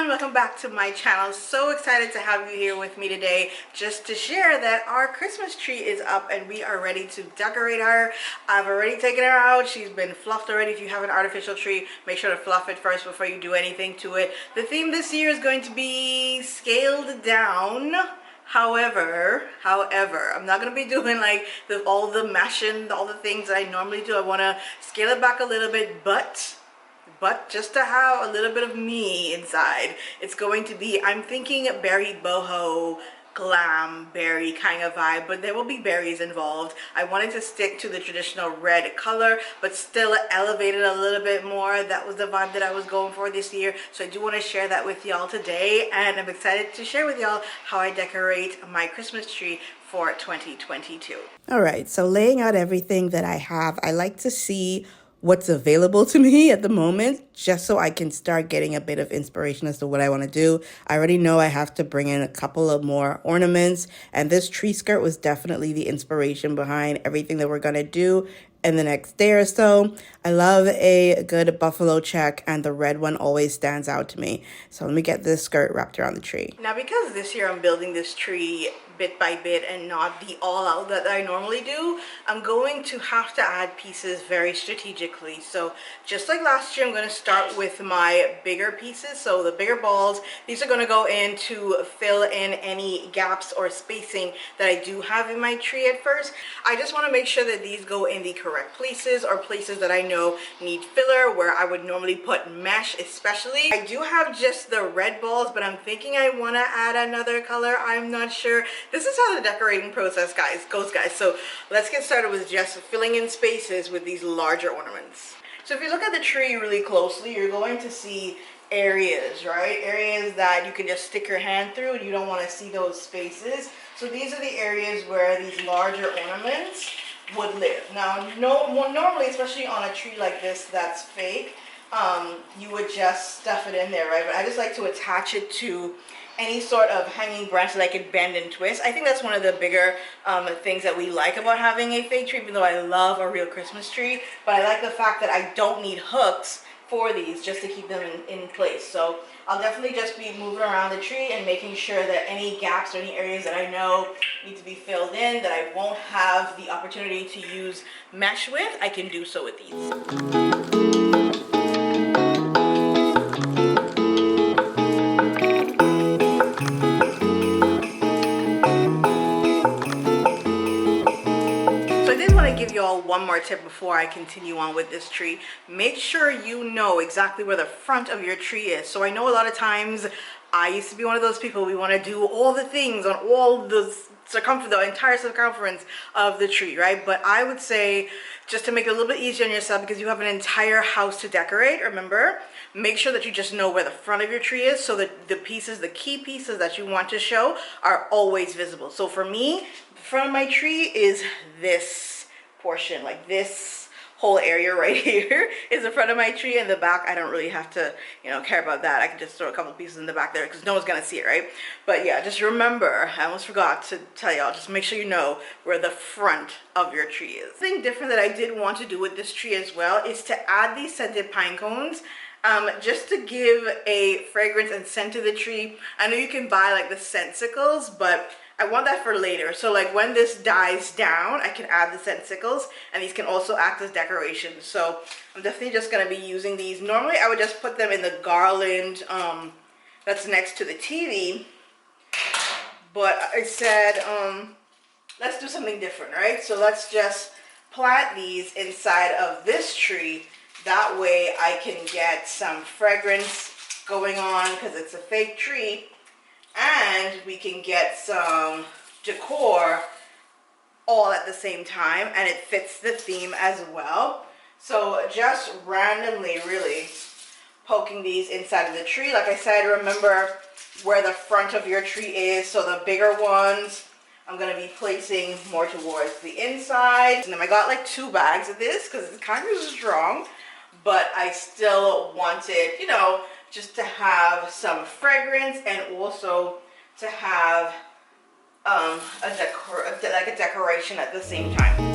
everyone, welcome back to my channel. So excited to have you here with me today just to share that our Christmas tree is up and we are ready to decorate her. I've already taken her out. She's been fluffed already. If you have an artificial tree, make sure to fluff it first before you do anything to it. The theme this year is going to be scaled down. However, I'm not going to be doing like all the meshing, all the things that I normally do. I want to scale it back a little bit, but just to have a little bit of me inside. It's going to be, I'm thinking berry boho, glam berry kind of vibe, but there will be berries involved. I wanted to stick to the traditional red color, but still elevate it a little bit more. That was the vibe that I was going for this year. So I do want to share that with y'all today, and I'm excited to share with y'all how I decorate my Christmas tree for 2022. All right, so laying out everything that I have, I like to see what's available to me at the moment, just so I can start getting a bit of inspiration as to what I want to do. I already know I have to bring in a couple of more ornaments, and this tree skirt was definitely the inspiration behind everything that we're going to do in the next day or so. I love a good buffalo check, and the red one always stands out to me. So let me get this skirt wrapped around the tree. Now, because this year I'm building this tree bit by bit and not the all out that I normally do, I'm going to have to add pieces very strategically. So just like last year, I'm going to start with my bigger pieces. So the bigger balls, these are going to go in to fill in any gaps or spacing that I do have in my tree at first. I just want to make sure that these go in the correct places, or places that I know need filler where I would normally put mesh. Especially, I do have just the red balls, but I'm thinking I want to add another color. I'm not sure. This is how the decorating process goes, guys. So let's get started with just filling in spaces with these larger ornaments. So if you look at the tree really closely, you're going to see areas, right? Areas that you can just stick your hand through and you don't want to see those spaces. So these are the areas where these larger ornaments would live. Now, normally, especially on a tree like this that's fake, you would just stuff it in there, right? But I just like to attach it to any sort of hanging branch that I can bend and twist. I think that's one of the bigger things that we like about having a fake tree, even though I love a real Christmas tree. But I like the fact that I don't need hooks for these just to keep them in place. So I'll definitely just be moving around the tree and making sure that any gaps or any areas that I know need to be filled in, that I won't have the opportunity to use mesh with, I can do so with these. Give you all one more tip before I continue on with this tree. Make sure you know exactly where the front of your tree is. So I know a lot of times I used to be one of those people, we want to do all the things on all the entire circumference of the tree, right? But I would say, just to make it a little bit easier on yourself, because you have an entire house to decorate, remember, make sure that you just know where the front of your tree is, so that the key pieces that you want to show are always visible. So for me, the front of my tree is this portion, like this whole area right here is the front of my tree, and the back I don't really have to, care about that. I can just throw a couple pieces in the back there because no one's gonna see it, right? But yeah, just remember, I almost forgot to tell y'all, just make sure you know where the front of your tree is. Something different that I did want to do with this tree as well is to add these scented pine cones, just to give a fragrance and scent to the tree. I know you can buy like the scentcicles, but I want that for later. So like when this dies down, I can add the scentcicles, and these can also act as decorations. So I'm definitely just going to be using these. Normally I would just put them in the garland that's next to the TV, but I said let's do something different, right? So let's just plant these inside of this tree. That way I can get some fragrance going on because it's a fake tree, and we can get some decor all at the same time, and it fits the theme as well. So just randomly really poking these inside of the tree. Like I said, remember where the front of your tree is. So the bigger ones I'm going to be placing more towards the inside. And then I got like 2 bags of this because it's kind of strong, but I still wanted, just to have some fragrance, and also to have a decoration at the same time.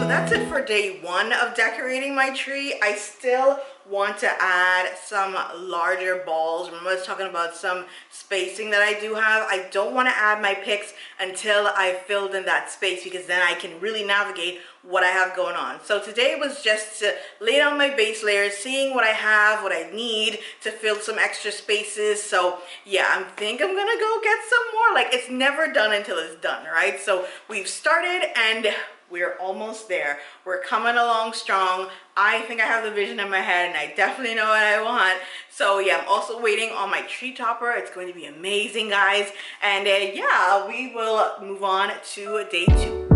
So that's it for day one of decorating my tree. I still want to add some larger balls. Remember I was talking about some spacing that I do have. I don't want to add my picks until I filled in that space, because then I can really navigate what I have going on. So today was just to lay down my base layers, seeing what I have, what I need to fill some extra spaces. So yeah, I think I'm gonna go get some more. Like, it's never done until it's done, right? So we've started and we're almost there. We're coming along strong. I think I have the vision in my head and I definitely know what I want. So yeah, I'm also waiting on my tree topper. It's going to be amazing, guys. And yeah, we will move on to day two.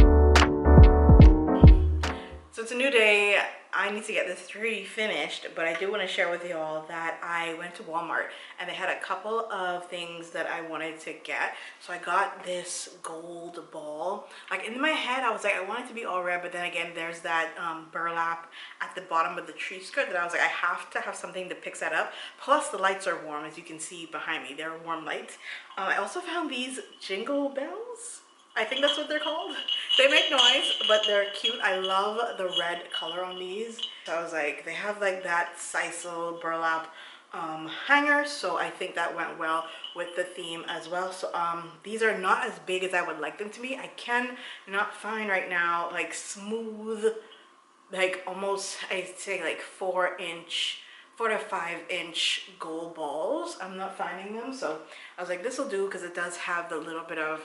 So it's a new day. I need to get this tree finished, but I do want to share with you all that I went to Walmart and they had a couple of things that I wanted to get. So I got this gold ball. Like, in my head, I was like, I want it to be all red, but then again, there's that burlap at the bottom of the tree skirt that I was like, I have to have something that picks that up. Plus, the lights are warm, as you can see behind me. They're warm lights. I also found these jingle bells. I think that's what they're called. They make noise, but they're cute. I love the red color on these. So I was like, they have like that sisal burlap hanger, so I think that went well with the theme as well. So these are not as big as I would like them to be. I can not find right now like smooth, like almost, I'd say like 4 to 5 inch gold balls. I'm not finding them, so I was like, this will do, because it does have the little bit of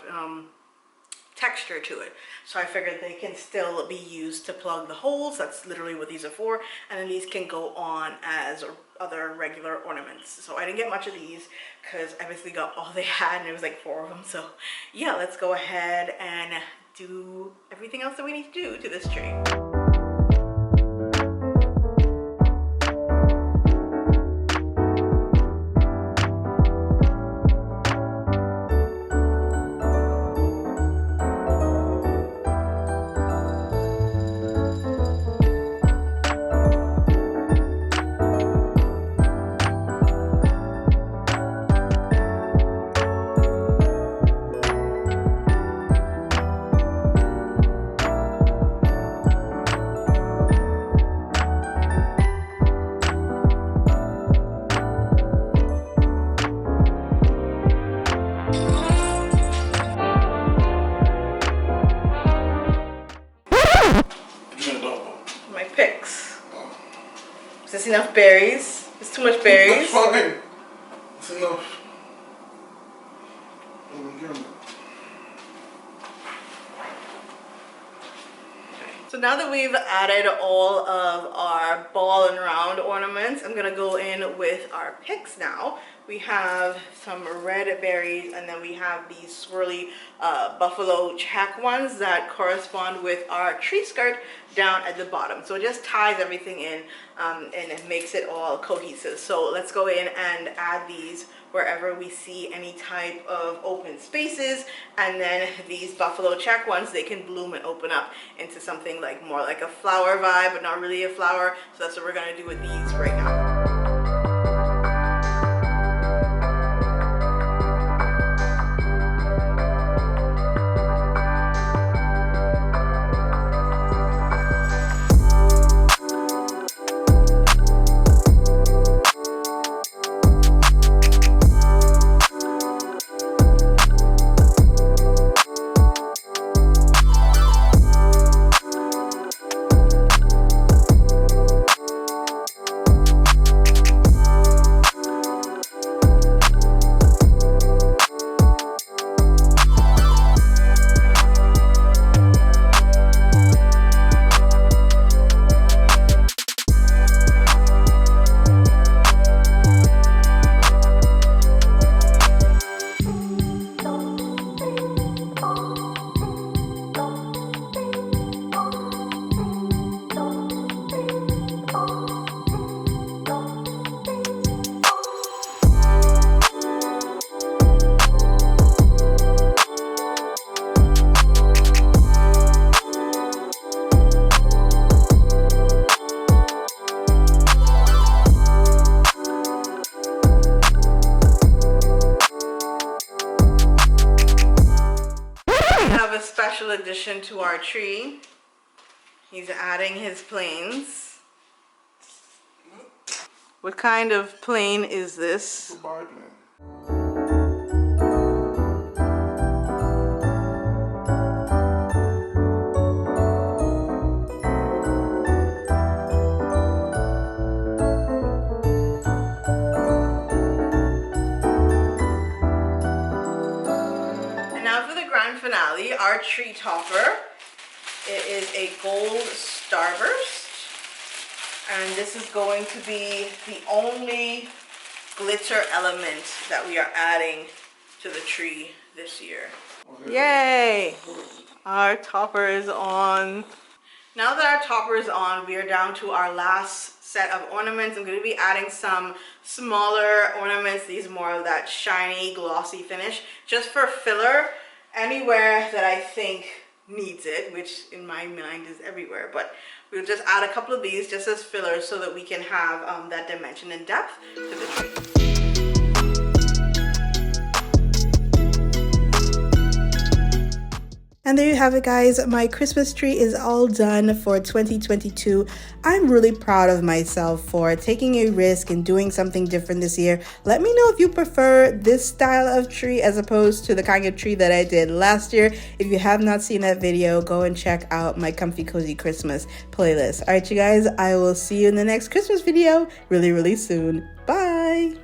texture to it. So I figured they can still be used to plug the holes. That's literally what these are for. And then these can go on as other regular ornaments. So I didn't get much of these because I basically got all they had, and it was like 4 of them. So yeah, let's go ahead and do everything else that we need to do to this tree. Is this enough berries? It's too much berries. That's fine. It's enough. So now that we've added all of our ball and round ornaments, I'm gonna go in with our picks now. We have some red berries, and then we have these swirly buffalo check ones that correspond with our tree skirt down at the bottom. So it just ties everything in and it makes it all cohesive. So let's go in and add these wherever we see any type of open spaces, and then these buffalo check ones, they can bloom and open up into something like more like a flower vibe, but not really a flower. So that's what we're gonna do with these right now. Addition to our tree. He's adding his planes. What kind of plane is this? Biplane. And now for the grand finale, our tree topper. It is a gold starburst. And this is going to be the only glitter element that we are adding to the tree this year. Okay. Yay! Our topper is on. Now that our topper is on, we are down to our last set of ornaments. I'm going to be adding some smaller ornaments. These more of that shiny, glossy finish, just for filler anywhere that I think needs it, which in my mind is everywhere. But we'll just add a couple of these just as fillers so that we can have that dimension and depth to the tree. And there you have it, guys. My Christmas tree is all done for 2022. I'm really proud of myself for taking a risk and doing something different this year. Let me know if you prefer this style of tree as opposed to the kind of tree that I did last year. If you have not seen that video, go and check out my Comfy Cozy Christmas playlist. All right, you guys, I will see you in the next Christmas video really, really soon. Bye.